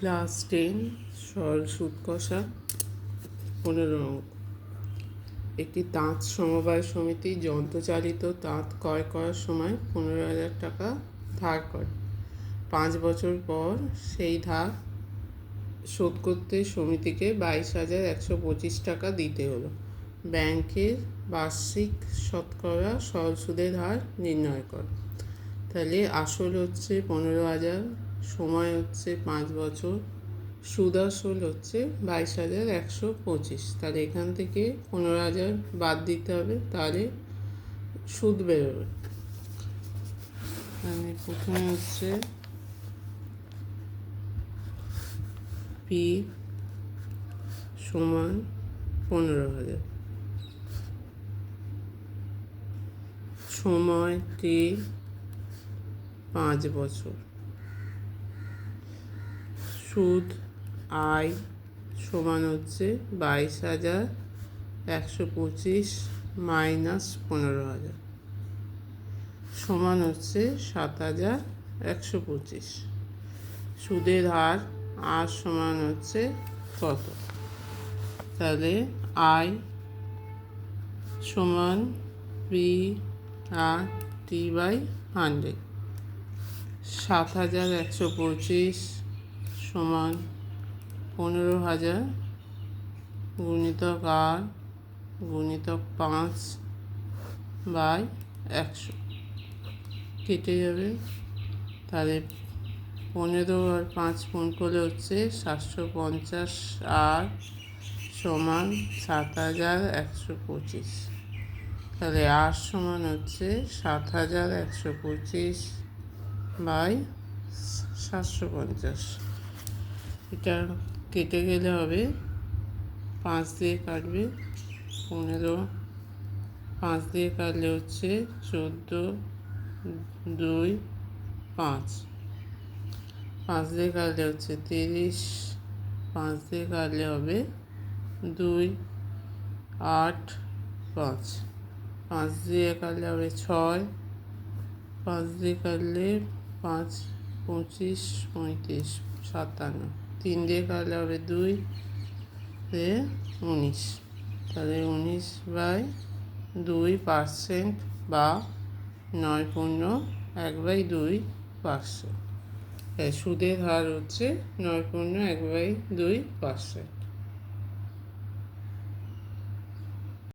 Class 10 সরল সুদ কষা 15 অঙ্ক। একটি তাঁত সমবায় সমিতি যন্ত্রচালিত তাঁত ক্রয় করার সময় 15,000 টাকা ধার করে। 5 বছর পর সেই ধার শোধ করতে সমিতিকে 22,125 টাকা দিতে হলো। ব্যাংকের বার্ষিক শতকরা সরল সুদের হার নির্ণয় কর। তাহলে আসল হচ্ছে 15,000, সময় হচ্ছে 5 বছর, সুদ আসল হচ্ছে 22,125। তাহলে এখান থেকে 15,000 বাদ দিতে হবে, তাহলে সুদ বেরোবে। মানে প্রথমে হচ্ছে পি সমান 15,000, সময় টি 5 বছর, সুদ আই সমান হচ্ছে 22,125 মাইনাস 15,000 সমান হচ্ছে 7,125। সুদের হার আর সমান হচ্ছে কত? তাহলে আই সমান পি আর টি বাই 100। 7,125 সমান 15,000 গুণিতক আর গুণিতক 5 বাই 100 কেটে যাবে। তাহলে 15 আর 5 গুণ করলে হচ্ছে 750 আর সমান 7,125। তাহলে আর সমান হচ্ছে 7,125 বাই 750। এটা কেটে গেলে হবে 5 দিয়ে কাটবে, 15 5 দিয়ে কাটলে হচ্ছে 14, 2, 5, 5 দিয়ে কাটলে হচ্ছে 30, 5 দিয়ে কাটলে হবে 2, 8, 5, 5 দিয়ে কাটলে হবে 6, 5 দিয়ে কাটলে 5, 25, 35, 57, 3 দিয়ে কাটলে হবে 2, 19। তাহলে 19/2% বা 9.1/2%। সুদের হার হচ্ছে 9.1/2%।